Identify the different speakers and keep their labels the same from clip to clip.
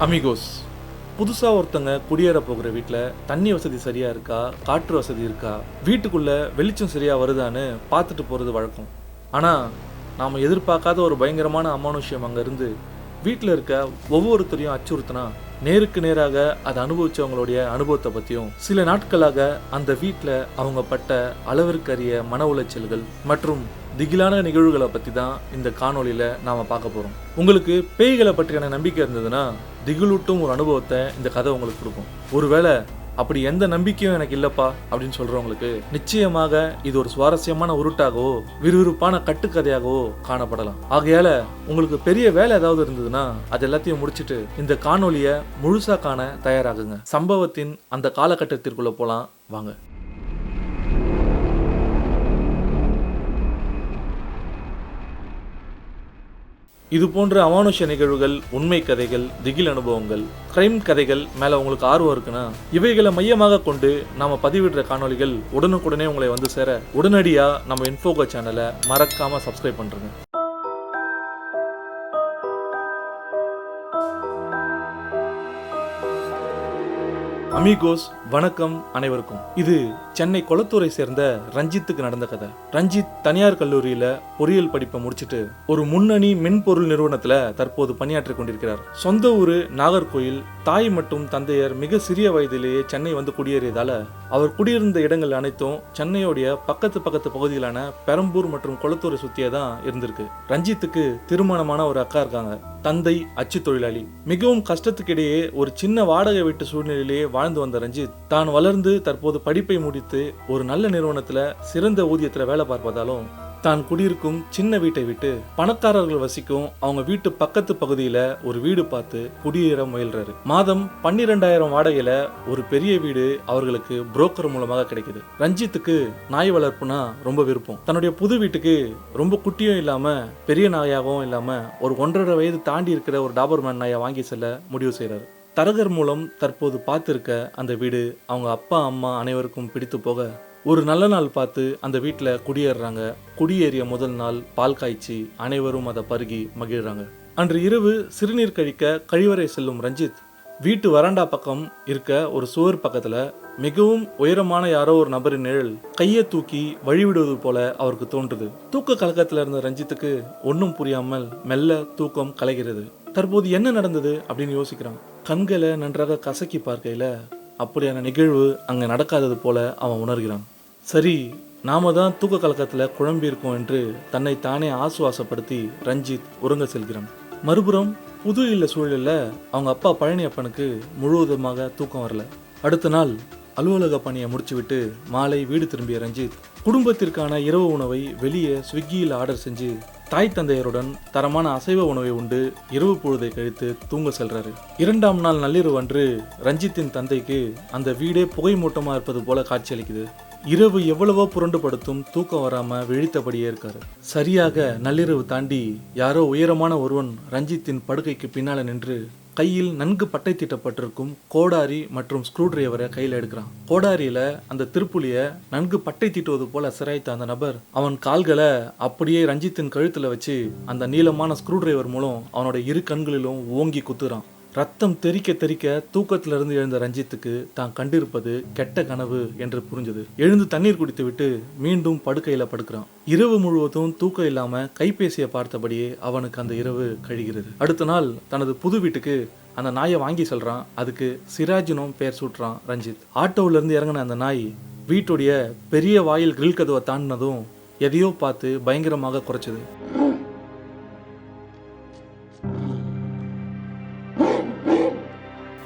Speaker 1: Amigos, புதுசாக ஒருத்தங்க குடியேற போகிற வீட்டில் தண்ணி வசதி சரியாக இருக்கா, காற்று வசதி இருக்கா, வீட்டுக்குள்ளே வெளிச்சம் சரியாக வருதான்னு பார்த்துட்டு போகிறது வழக்கம். ஆனால் நாம் எதிர்பார்க்காத ஒரு பயங்கரமான அமானுஷ்யம் அங்கேருந்து வீட்டில் இருக்க ஒவ்வொருத்தரையும் அச்சுறுத்தினா நேருக்கு நேராக அதை அனுபவித்தவங்களுடைய அனுபவத்தை பற்றியும், சில நாட்களாக அந்த வீட்டில் அவங்க பட்ட அளவிற்கரிய மன உளைச்சல்கள் மற்றும் திகிலான நிகழ்வுகளை பற்றி தான் இந்த காணொலியில் நாம் பார்க்க போகிறோம். உங்களுக்கு பேய்களை பற்றியான நம்பிக்கை இருந்ததுன்னா திகிலூட்டும் ஒரு அனுபவத்தை இந்த கதை உங்களுக்கு கொடுக்கும். ஒருவேளை அப்படி எந்த நம்பிக்கையும் எனக்கு இல்லப்பா அப்படின்னு சொல்றவங்களுக்கு நிச்சயமாக இது ஒரு சுவாரஸ்யமான உருட்டாகவோ விறுவிறுப்பான கட்டுக்கதையாகவோ காணப்படலாம். ஆகையால உங்களுக்கு பெரிய வேலை ஏதாவது இருந்ததுன்னா அது எல்லாத்தையும் முடிச்சுட்டு இந்த காணொலியை முழுசா காண தயாராகுங்க. சம்பவத்தின் அந்த காலகட்டத்திற்குள்ள போலாம் வாங்க. இது போன்ற அமானுஷ்ய நிகழ்வுகள், உண்மை கதைகள், திகில் அனுபவங்கள், கிரைம் கதைகள் மேல உங்களுக்கு ஆர்வம் இருக்குன்னா இவைகளை மையமாக கொண்டு நாம பதிவிடுற காணொலிகள் உடனுக்குடனே உங்களை வந்து சேர உடனடியா நம்ம இன்ஃபோகோ சேனலை மறக்காம சப்ஸ்கிரைப் பண்றேங்க. அமிகோஸ், வணக்கம் அனைவருக்கும். இது சென்னை கொளத்தூரை சேர்ந்த ரஞ்சித்துக்கு நடந்த கதை. ரஞ்சித் தனியார் கல்லூரியில பொறியியல் படிப்பை முடிச்சுட்டு ஒரு முன்னணி மென்பொருள் நிறுவனத்துல தற்போது பணியாற்றி கொண்டிருக்கிறார். சொந்த ஊரு நாகர்கோயில். தாய் மற்றும் தந்தையர் மிக சிறிய வயதிலேயே சென்னை வந்து குடியேறியதால அவர் குடியிருந்த இடங்கள் அனைத்தும் சென்னையோடைய பக்கத்து பகுதிகளான பெரம்பூர் மற்றும் கொளத்தூரை சுத்தியே தான் இருந்திருக்கு. ரஞ்சித்துக்கு திருமணமான ஒரு அக்கா இருக்காங்க. தந்தை அச்சு தொழிலாளி. மிகவும் கஷ்டத்துக்கிடையே ஒரு சின்ன வாடகை வீட்டு சூழ்நிலையிலேயே வாழ்ந்து வந்த ரஞ்சித் தான் வளர்ந்து தற்போது படிப்பை முடித்து ஒரு நல்ல நிறுவனத்துல சிறந்த ஊதியத்துல வேலை பார்ப்பதாலும் தான் குடியிருக்கும் சின்ன வீட்டை விட்டு பணக்காரர்கள் வசிக்கும் அவங்க வீட்டு பக்கத்து பகுதியில ஒரு வீடு பார்த்து குடியேற முயல்றாரு. மாதம் 12,000 வாடகையில ஒரு பெரிய வீடு அவர்களுக்கு புரோக்கர் மூலமாக கிடைக்குது. ரஞ்சித்துக்கு நாய் வளர்ப்புனா ரொம்ப விருப்பம். தன்னுடைய புது வீட்டுக்கு ரொம்ப குட்டியும் இல்லாம பெரிய நாயாகவும் இல்லாம ஒரு 1.5 வயது தாண்டி இருக்கிற ஒரு டாபர்மேன் நாயை வாங்கி செல்ல முடிவு செய்யறாரு. தரகர் மூலம் தற்போது பார்த்திருக்க அந்த வீடு அவங்க அப்பா அம்மா அனைவருக்கும் பிடித்து போக ஒரு நல்ல நாள் பார்த்து அந்த வீட்டில் குடியேறாங்க. குடியேறிய முதல் நாள் பால் காய்ச்சி அனைவரும் அதை பருகி மகிழ்றாங்க. அன்று இரவு சிறுநீர் கழிக்க கழிவறை செல்லும் ரஞ்சித் வீட்டு வராண்டா பக்கம் இருக்க ஒரு சுவர் பக்கத்துல மிகவும் உயரமான யாரோ ஒரு நபரின் நிழல் கையை தூக்கி வழிவிடுவது போல அவருக்கு தோன்றுது. தூக்க கலக்கத்துல இருந்த ரஞ்சித்துக்கு ஒன்னும் புரியாமல் மெல்ல தூக்கம் கலைகிறது. தற்போது என்ன நடந்தது அப்படின்னு யோசிக்கிறான். கண்களை நன்றாக கசக்கி பார்க்கையில அப்படியான நிகழ்வு அங்க நடக்காதது போல அவன் உணர்கிறான். சரி, நாம தான் தூக்க கலக்கத்துல குழம்பி இருக்கோம் என்று தன்னை தானே ஆசுவாசப்படுத்தி ரஞ்சித் உறங்க செல்கிறான். மறுபுறம் புது இல்ல சூழலில் அவங்க அப்பா பழனியப்பனுக்கு முழுவதுமாக தூக்கம் வரல. அடுத்த நாள் அலுவலக பணியை முடிச்சுவிட்டு மாலை வீடு திரும்பிய ரஞ்சித் குடும்பத்திற்கான இரவு உணவை வெளியே ஸ்விக்கியில் ஆர்டர் செஞ்சு தாய் தந்தையருடன் தரமான அசைவ உணவை உண்டு இரவு பொழுதை கழித்து தூங்க செல்றாரு. 2ஆம் நாள் நள்ளிரவு அன்று ரஞ்சித்தின் தந்தைக்கு அந்த வீடே புகை மூட்டமா இருப்பது போல காட்சியளிக்குது. இரவு எவ்வளவோ புரண்டுபடுத்தும் தூக்கம் வராம விழித்தபடியே இருக்காரு. சரியாக நள்ளிரவு தாண்டி யாரோ உயரமான ஒருவன் ரஞ்சித்தின் படுக்கைக்கு பின்னால நின்று கையில் நன்கு பட்டை தீட்டப்பட்டிருக்கும் கோடாரி மற்றும் ஸ்க்ரூ டிரைவரை கையில் எடுக்கிறான். கோடாரியில அந்த திருப்புலிய நன்கு பட்டை தீட்டுவது போல சிராய்த்த அந்த நபர் அவன் கால்களை அப்படியே ரஞ்சித்தின் கழுத்துல வச்சு அந்த நீளமான ஸ்க்ரூ டிரைவர் மூலம் அவனோட இரு கண்களிலும் ஓங்கி குத்துறான். ரத்தம் தெறிக்க தூக்கத்திலிருந்து எழுந்த ரஞ்சித்துக்கு தான் கண்டிருப்பது கெட்ட கனவு என்று புரிஞ்சது. எழுந்து தண்ணீர் குடித்து விட்டு மீண்டும் படுக்கையில படுக்கிறான். இரவு முழுவதும் தூக்கம் இல்லாம கைபேசியை பார்த்தபடியே அவனுக்கு அந்த இரவு கழிகிறது. அடுத்த நாள் தனது புது வீட்டுக்கு அந்த நாயை வாங்கி செல்றான். அதுக்கு சிராஜினும் பெயர் சூட்டுறான் ரஞ்சித். ஆட்டோவில இருந்து இறங்கின அந்த நாய் வீட்டுடைய பெரிய வாயில் கிரில் கதவை தாண்டினதும் எதையோ பார்த்து பயங்கரமாக குறைச்சது.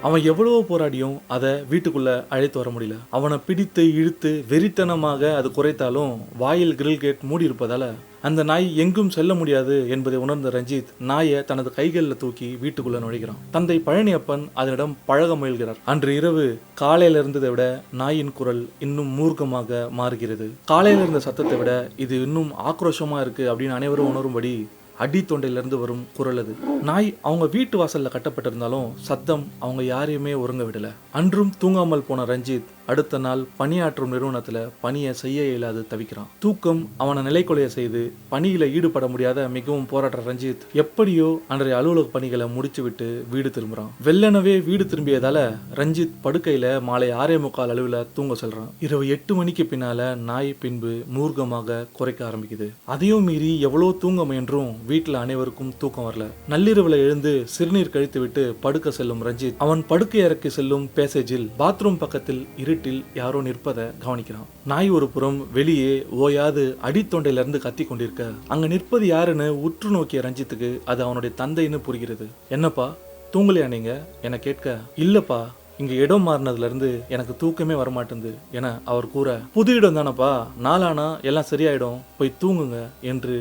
Speaker 1: அவன் எவ்வளவோ போராடியும் அதை வீட்டுக்குள்ள அழைத்து வர முடியல. அவனை பிடித்து இழுத்து வெறித்தனமாக அது குறைத்தாலும் வாயில் கிரில் கேட் மூடி இருப்பதால அந்த நாய் எங்கும் செல்ல முடியாது என்பதை உணர்ந்த ரஞ்சித் நாயை தனது கைகளில் தூக்கி வீட்டுக்குள்ள நுழைகிறான். தந்தை பழனியப்பன் அதனிடம் பழக முயல்கிறார். அன்று இரவு காலையில இருந்ததை விட நாயின் குரல் இன்னும் மூர்க்கமாக மாறுகிறது. காலையில இருந்த சத்தத்தை விட இது இன்னும் ஆக்ரோஷமா இருக்கு அப்படின்னு அனைவரும் உணரும்படி அடி தொண்டையிலிருந்து வரும் குரல் அது. நாய் அவங்க வீட்டு வாசல்ல கட்டப்பட்டிருந்தாலும் சத்தம் அவங்க யாரையுமே உறங்க விடல. அன்றும் தூங்காமல் போன ரஞ்சித் அடுத்த நாள் பணியாற்றும் நிறுவனத்துல பணியை செய்ய இயலாது தவிக்கிறான். தூக்கம் அவனை நிலைக்குலைய செய்து பணியில ஈடுபட முடியாத மிகவும் போராடுற ரஞ்சித் எப்படியோ அன்றைய அலுவலக பணிகளை முடிச்சு விட்டு வீடு திரும்புறான். வெள்ளனவே வீடு திரும்பியதால ரஞ்சித் படுக்கையில மாலை 6:45 அளவுல தூங்க சொல்றான். இரவு 8 மணிக்கு பின்னால நாய் பின்பு மூர்க்கமாக குறைக்க ஆரம்பிக்குது. அதையும் மீறி எவ்வளோ தூங்க முயன்றும் வீட்டுல அனைவருக்கும் தூக்கம் வரல. நள்ளிரவுல எழுந்து சிறுநீர் கழித்து விட்டு படுக்க செல்லும் ரஞ்சித் அவன் படுக்கை அறைக்கு செல்லும் பேசேஜில் பாத்ரூம் பக்கத்தில் இருட்டில் யாரோ நிற்பதை கவனிக்கிறான். நாய் ஒரு புறம் வெளியே ஓயாது அடித்தொண்டையில இருந்து கத்தி கொண்டிருக்க அங்க நிற்பது யாருன்னு உற்று நோக்கிய ரஞ்சித்துக்கு அது அவனுடைய தந்தைன்னு புரிகிறது. என்னப்பா தூங்கலையா நீங்க என கேட்க, இல்லப்பா இங்க இடம் மாறினதுல இருந்து எனக்கு தூக்கமே வரமாட்டேங்குது என அவர் கூற, புது இடம் தானப்பா, நாளானா எல்லாம் சரியாயிடும், போய் தூங்குங்க என்று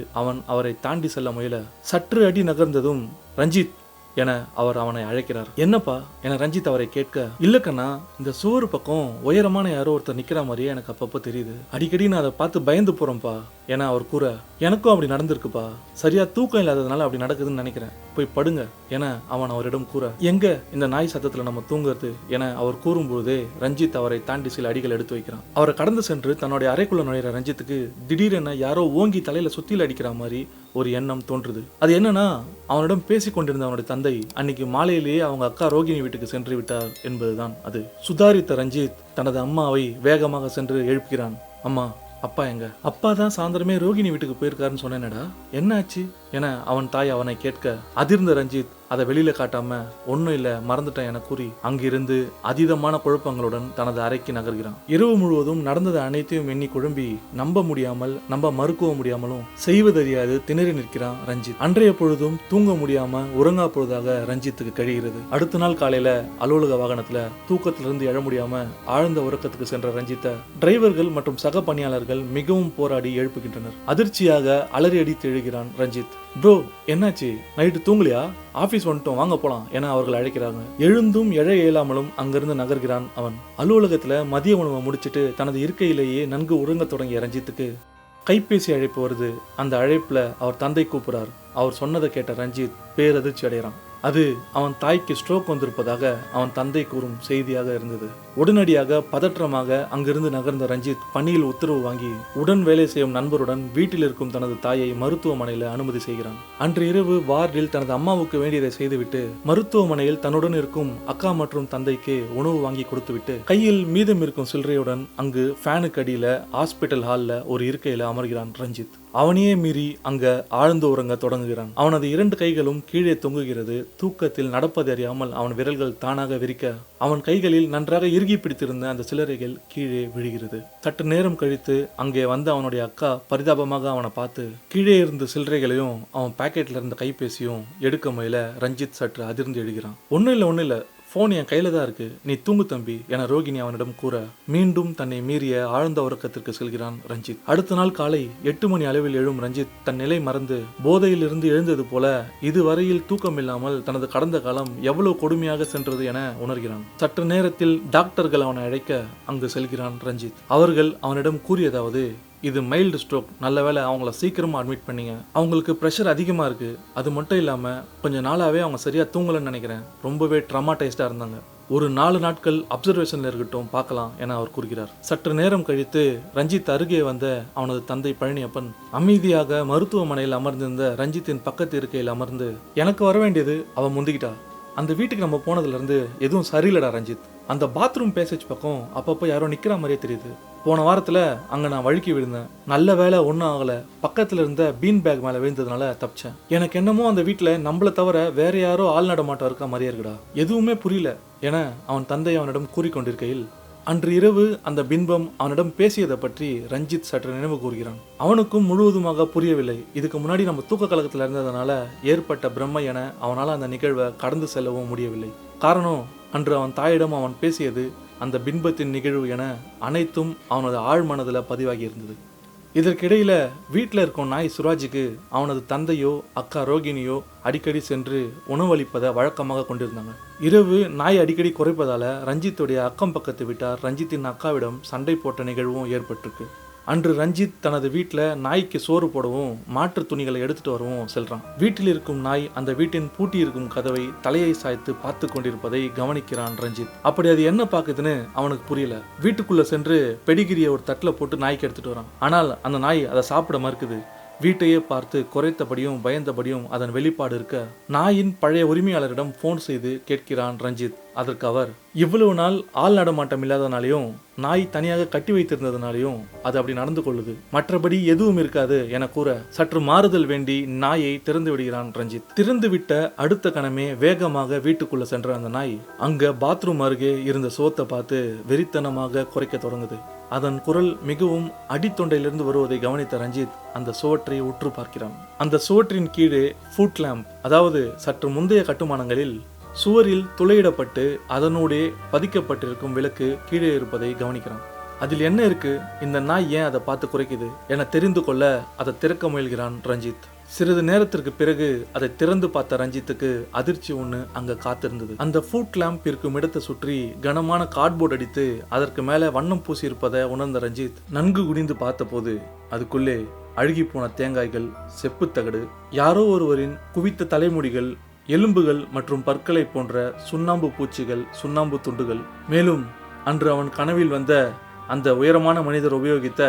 Speaker 1: அவரை தாண்டி செல்ல முயல சற்று அடி நகர்ந்ததும் ரஞ்சித் என அவர் அவனை அழைக்கிறார். என்னப்பா என ரஞ்சித் அவரை கேட்க, இல்லக்கண்ணா இந்த சோறு பக்கம் உயரமான யாரோ ஒருத்தர் நிக்கிற மாதிரியே எனக்கு அப்பப்போ தெரியுது, அடிக்கடி நான் அதை பார்த்து பயந்து போறேன்ப்பா என அவர் கூற, எனக்கும் அப்படி நடந்திருக்குப்பா, சரியா தூக்கம் இல்லாததுனால அப்படி நடக்குதுன்னு நினைக்கிறேன், போய் படுங்க என அவன் அவரிடம் கூற, எங்க இந்த நாய் சத்தத்துல நம்ம தூங்குறது என அவர் கூறும்போதே ரஞ்சித் அவரை தாண்டி சில அடிகள் எடுத்து வைக்கிறான். அவரை கடந்து சென்று தன்னுடைய அறைக்குள்ள நுழையிற ரஞ்சித்துக்கு திடீரென யாரோ ஓங்கி தலையில சுத்தில அடிக்கிற மாதிரி ஒரு எண்ணம் தோன்றுது. அது என்னன்னா, அவனிடம் பேசிக் கொண்டிருந்த அவனுடைய தந்தை அன்னைக்கு மாலையிலேயே அவங்க அக்கா ரோகிணி வீட்டுக்கு சென்று விட்டார் என்பதுதான் அது. சுதாரித்த ரஞ்சித் தனது அம்மாவை வேகமாக சென்று எழுப்புகிறான். அம்மா, அப்பா எங்க? அப்பா தான் சாயந்தரமே ரோகிணி வீட்டுக்கு போயிருக்காருன்னு சொன்னேனடா, என்ன ஆச்சு என அவன் தாய் அவனை கேட்க, அதிர்ந்த ரஞ்சித் அதை வெளியில காட்டாம ஒன்னும் இல்ல மறந்துட்டேன் என கூறி அங்கிருந்து அதீதமான குழப்பங்களுடன் தனது அறைக்கு நகர்கிறான். இரவு முழுவதும் நடந்தது அனைத்தையும் எண்ணி குழம்பி நம்ப முடியாமல் நம்ப மறுக்கவும் முடியாமலும் செய்வதறியாது திணறி நிற்கிறான் ரஞ்சித். அன்றைய பொழுதும் தூங்க முடியாம உறங்கா பொழுதாக ரஞ்சித்துக்கு கழிகிறது. அடுத்த நாள் காலையில அலுவலக வாகனத்துல தூக்கத்திலிருந்து எழ முடியாம ஆழ்ந்த உறக்கத்துக்கு சென்ற ரஞ்சித்தை டிரைவர்கள் மற்றும் சக பணியாளர்கள் மிகவும் போராடி எழுப்புகின்றனர். அதிர்ச்சியாக அலறி அடித்து எழுகிறான் ரஞ்சித். ப்ரோ என்னாச்சு, நைட்டு தூங்கலையா, ஆபீஸ் வந்துட்டோம் வாங்க போலாம் என அவர்கள் அழைக்கிறாங்க. எழுந்தும் எழ இயலாமலும் அங்கிருந்து நகர்கிறான் அவன். அலுவலகத்துல மதிய உணவை முடிச்சிட்டு தனது இருக்கையிலேயே நன்கு உறங்க தொடங்கிய ரஞ்சித்துக்கு கைபேசி அழைப்பு வருது. அந்த அழைப்புல அவர் தந்தை கூப்பிடுறார். அவர் சொன்னதை கேட்ட ரஞ்சித் பேரதிர்ச்சி அடைகிறான். அது அவன் தாய்க்கு ஸ்ட்ரோக் வந்திருப்பதாக அவன் தந்தை கூறும் செய்தியாக இருந்தது. உடனடியாக பதற்றமாக அங்கிருந்து நகர்ந்த ரஞ்சித் பணியில் உத்தரவு வாங்கி உடன் வேலை செய்யும் நண்பருடன் வீட்டில் இருக்கும் தனது தாயை மருத்துவமனையில் அனுமதி செய்கிறான். அன்று இரவு வார்டில் தனது அம்மாவுக்கு வேண்டியதை செய்துவிட்டு மருத்துவமனையில் தன்னுடன் இருக்கும் அக்கா மற்றும் தந்தைக்கு உணவு வாங்கி கொடுத்துவிட்டு கையில் மீதம் இருக்கும் சில்லறையுடன் அங்கு ஃபேனுக்கு அடியில ஹாஸ்பிட்டல் ஹால்ல ஒரு இருக்கையில அமர்கிறான் ரஞ்சித். அவனையே மீறி அங்க ஆழ்ந்து உறங்க தொடங்குகிறான். அவனது 2 கைகளும் கீழே தொங்குகிறது. தூக்கத்தில் நடப்பது அறியாமல் அவன் விரல்கள் தானாக விரிக்க அவன் கைகளில் நன்றாக இறுகி பிடித்திருந்த அந்த சில்லறைகள் கீழே விழுகிறது. சற்று நேரம் கழித்து அங்கே வந்த அவனுடைய அக்கா பரிதாபமாக அவனை பார்த்து கீழே இருந்த சில்லறைகளையும் அவன் பாக்கெட்ல இருந்த கைபேசியும் எடுக்க முயல ரஞ்சித் சற்று அதிர்ந்து எழுகிறான். ஒன்னும் இல்ல போன் என் கையில தான் இருக்கு, நீ தூங்கு தம்பி என ரோகிணி அவனிடம் கூற மீண்டும் தன்னை மீறிய ஆழ்ந்த உறக்கத்திற்கு செல்கிறான் ரஞ்சித். அடுத்த நாள் காலை 8 மணி அளவில் எழும் ரஞ்சித் தன் நிலை மறந்து போதையில் இருந்து எழுந்தது போல இதுவரையில் தூக்கம் இல்லாமல் தனது கடந்த காலம் எவ்வளவு கொடுமையாக சென்றது என உணர்கிறான். சற்று நேரத்தில் டாக்டர்கள் அவனை அழைக்க அங்கு செல்கிறான் ரஞ்சித். அவர்கள் அவனிடம் கூறியதாவது, இது மைல்டு ஸ்ட்ரோக், நல்ல வேளை அவங்கள சீக்கிரமா அட்மிட் பண்ணீங்க, அவங்களுக்கு ப்ரெஷர் அதிகமா இருக்கு, அது மட்டும் இல்லாம கொஞ்ச நாளாவே அவங்க சரியா தூங்கலன்னு நினைக்கிறேன், ரொம்பவே ட்ராமாடைஸ்டா இருந்தாங்க, ஒரு 4 நாட்கள் அப்சர்வேஷன்ல இருக்கட்டும் பார்க்கலாம் என அவர் கூறுகிறார். சற்று நேரம் கழித்து ரஞ்சித் அருகே வந்த அவனது தந்தை பழனியப்பன் அமைதியாக மருத்துவமனையில் அமர்ந்திருந்த ரஞ்சித்தின் பக்கத்து இருக்கையில் அமர்ந்து, எனக்கு வர வேண்டியது அவ முந்திக்கிட்டா, அந்த வீட்டுக்கு நம்ம போனதுல இருந்து எதுவும் சரியில்லடா ரஞ்சித், அந்த பாத்ரூம் பேசேஜ் பக்கம் அப்பப்போ யாரோ நிக்கிற மாதிரியே தெரியுது, போன வாரத்துல அங்க நான் வழுக்கி விழுந்தேன், நல்ல வேலை ஒன்றும் ஆகல, பக்கத்துல இருந்த பீன் பேக் மேல விழுந்ததுனால தப்பிச்சேன், எனக்கு என்னமோ அந்த வீட்டுல நம்மள தவிர வேற யாரோ ஆள் நடமாட்டம் இருக்க மாதிரியே இருக்குடா, எதுவுமே புரியல என அவன் தந்தை அவனிடம் கூறிக்கொண்டிருக்கையில் அன்று இரவு அந்த பின்பம் அவனிடம் பேசியதை பற்றி ரஞ்சித் சற்று நினைவு கூறுகிறான். அவனுக்கும் முழுவதுமாக புரியவில்லை. இதுக்கு முன்னாடி நம்ம தூக்க கலக்கத்தில் இருந்ததுனால ஏற்பட்ட பிரம்மை என அவனால் அந்த நிகழ்வை கடந்து செல்லவும் முடியவில்லை. காரணம், அன்று அவன் தாயிடம் அவன் பேசியது அந்த பின்பத்தின் நிகழ்வு என அனைத்தும் அவனது ஆழ்மனதில் பதிவாகி இருந்தது. இதற்கிடையில வீட்டில் இருக்கும் நாய் சுராஜுக்கு அவனது தந்தையோ அக்கா ரோகிணியோ அடிக்கடி சென்று உணவளிப்பதை வழக்கமாக கொண்டிருந்தாங்க. இரவு நாய் அடிக்கடி குறைப்பதால ரஞ்சித்துடைய அக்கம் பக்கத்து வீட்டார் ரஞ்சித்தின் அக்காவிடம் சண்டை போட்ட நிகழ்வும் ஏற்பட்டிருக்கு. அன்று ரஞ்சித் தனது வீட்டில் நாய்க்கு சோறு போடவும் மாற்று துணிகளை எடுத்துட்டு வரவும் செல்றான். வீட்டில் இருக்கும் நாய் அந்த வீட்டின் பூட்டி இருக்கும் கதவை தலையை சாய்த்து பார்த்து கொண்டிருப்பதை கவனிக்கிறான் ரஞ்சித். அப்படி அது என்ன பார்க்குதுன்னு அவனுக்கு புரியல. வீட்டுக்குள்ள சென்று பெடிகிரியை ஒரு தட்டில் போட்டு நாய்க்கு எடுத்துட்டு வரான். ஆனால் அந்த நாய் அதை சாப்பிட மறுக்குது. வீட்டையே பார்த்து குறைத்தபடியும் பயந்தபடியும் அதன் வெளிப்பாடு இருக்க நாயின் பழைய உரிமையாளரிடம் போன் செய்து கேட்கிறான் ரஞ்சித். அதற்கு அவர், இவ்வளவு நாள் ஆள் நடமாட்டம் இல்லாதனாலையும் நாய் தனியாக கட்டி வைத்திருந்ததுனாலையும் அது அப்படி நடந்து கொள்ளுது, மற்றபடி எதுவும் இருக்காது என கூற சற்று மாறுதல் வேண்டி நாயை திறந்து விடுகிறான் ரஞ்சித். திறந்து விட்ட அடுத்த கணமே வேகமாக வீட்டுக்குள்ள சென்ற அந்த நாய் அங்க பாத்ரூம் அருகே இருந்த சோத்தை பார்த்து வெறித்தனமாக குறைக்க தொடங்குது. அதன் குரல் மிகவும் அடித்தொண்டையிலிருந்து வருவதை கவனித்த ரஞ்சித் அந்த சுவற்றை உற்று பார்க்கிறான். அந்த சுவற்றின் கீழே ஃபுட் லேம்ப், அதாவது சற்று முந்தைய கட்டுமானங்களில் சுவரில் துளையிடப்பட்டு அதனூடே பதிக்கப்பட்டிருக்கும் விளக்கு கீழே இருப்பதை கவனிக்கிறான். அதில் என்ன இருக்கு, இந்த நாய் ஏன் அதை பார்த்து குறைக்குது என தெரிந்து கொள்ள அதை திறக்க முயல்கிறான் ரஞ்சித். சிறிது நேரத்திற்கு பிறகு அதை திறந்து பார்த்த ரஞ்சித்துக்கு அதிர்ச்சி ஒன்று அங்க காத்திருந்தது. அந்த ஃபுட் லேம்ப் இருக்கும் இடத்தை சுற்றி கனமான கார்ட்போர்ட் அடித்து அதற்கு மேல வண்ணம் பூசி இருப்பதை உணர்ந்த ரஞ்சித் நன்கு குனிந்து பார்த்த போது அதுக்குள்ளே அழுகி போன தேங்காய்கள், செப்புத்தகடு, யாரோ ஒருவரின் குவித்த தலைமுடிகள், எலும்புகள் மற்றும் பற்களை போன்ற சுண்ணாம்பு பூச்சிகள், சுண்ணாம்பு துண்டுகள், மேலும் அன்று அவன் கனவில் வந்த அந்த உயரமான மனிதர் உபயோகித்த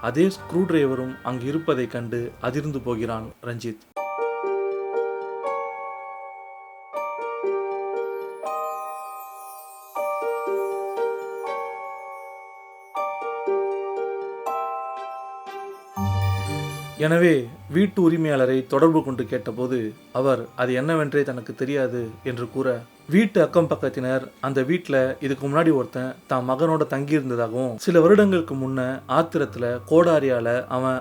Speaker 1: அதே ஸ்க்ரூ டிரைவரும் அங்கு இருப்பதை கண்டு அதிர்ந்து போகிறான் ரஞ்சித். எனவே வீட்டு உரிமையாளரை தொடர்பு கொண்டு கேட்டபோது அவர் அது என்னவென்றே தனக்கு தெரியாது என்று கூற, வீட்டு அக்கம் பக்கத்தினர் அந்த வீட்டில் இதுக்கு முன்னாடி ஒருத்தன் தான் மகனோட தங்கியிருந்ததாகவும் சில வருடங்களுக்கு முன்ன ஆத்திரத்துல கோடாரியால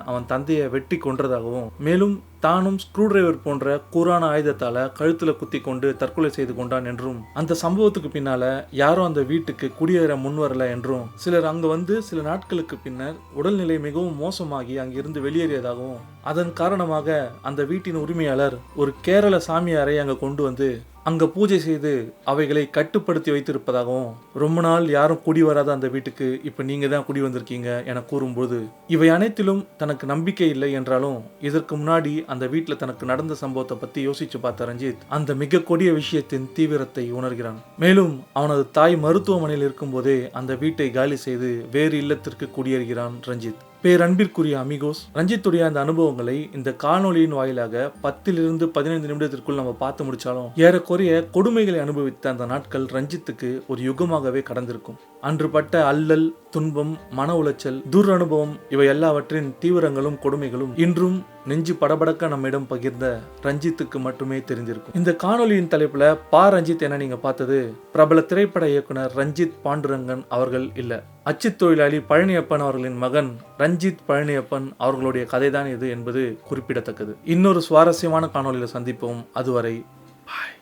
Speaker 1: அவன் தந்தையை வெட்டி கொன்றதாகவும் மேலும் தானும் ஸ்க்ரூ டிரைவர் போன்ற கூரான ஆயுதத்தால கழுத்துல குத்தி கொண்டு தற்கொலை செய்து கொண்டான் என்றும் அந்த சம்பவத்துக்கு பின்னால யாரும் அந்த வீட்டுக்கு குடியேற முன்வரல என்றும் சிலர் அங்கு வந்து சில நாட்களுக்கு பின்னர் உடல்நிலை மிகவும் மோசமாகி அங்கிருந்து வெளியேறியதாகவும் அதன் காரணமாக அந்த வீட்டின் உரிமையாளர் ஒரு கேரள சாமியாரை அங்க கொண்டு வந்து அங்க பூஜை செய்து அவைகளை கட்டுப்படுத்தி வைத்திருப்பதாகவும் ரொம்ப நாள் யாரும் குடி வராத அந்த வீட்டுக்கு இப்ப நீங்க தான் குடி வந்திருக்கீங்க என கூறும்போது இவை அனைத்திலும் தனக்கு நம்பிக்கை இல்லை என்றாலும் இதற்கு முன்னாடி அந்த வீட்டுல தனக்கு நடந்த சம்பவத்தை பத்தி யோசிச்சு பார்த்த ரஞ்சித் அந்த மிக கொடிய விஷயத்தின் தீவிரத்தை உணர்கிறான். மேலும் அவனது தாய் மருத்துவமனையில் இருக்கும் போதே அந்த வீட்டை காலி செய்து வேறு இல்லத்திற்கு குடியேறுகிறான் ரஞ்சித். பேரன்பிற்குரிய அமிகோஸ், ரஞ்சித்துடைய அந்த அனுபவங்களை இந்த காணொலியின் வாயிலாக 10 to 15 நிமிடத்திற்குள் நம்ம பார்த்து முடிச்சாலும் ஏறக்குறைய கொடுமைகளை அனுபவித்த அந்த நாட்கள் ரஞ்சித்துக்கு ஒரு யுகமாகவே கடந்திருக்கும். அன்று பட்ட அல்லல், துன்பம், மன உளைச்சல், துர் அனுபவம் இவை எல்லாவற்றின் தீவிரங்களும் கொடுமைகளும் இன்றும் நெஞ்சு படபடக்க நம்மிடம் பகிர்ந்த ரஞ்சித்துக்கு மட்டுமே தெரிந்திருக்கும். இந்த காணொலியின் தலைப்புல பா ரஞ்சித் என நீங்க பார்த்தது பிரபல திரைப்பட இயக்குனர் ரஞ்சித் பாண்டுரங்கன் அவர்கள் இல்ல, அச்சு தொழிலாளி பழனியப்பன் அவர்களின் மகன் ரஞ்சித் பழனியப்பன் அவர்களுடைய கதைதான் இது என்பது குறிப்பிடத்தக்கது. இன்னொரு சுவாரஸ்யமான காணொலியில சந்திப்போம். அதுவரை பாய்.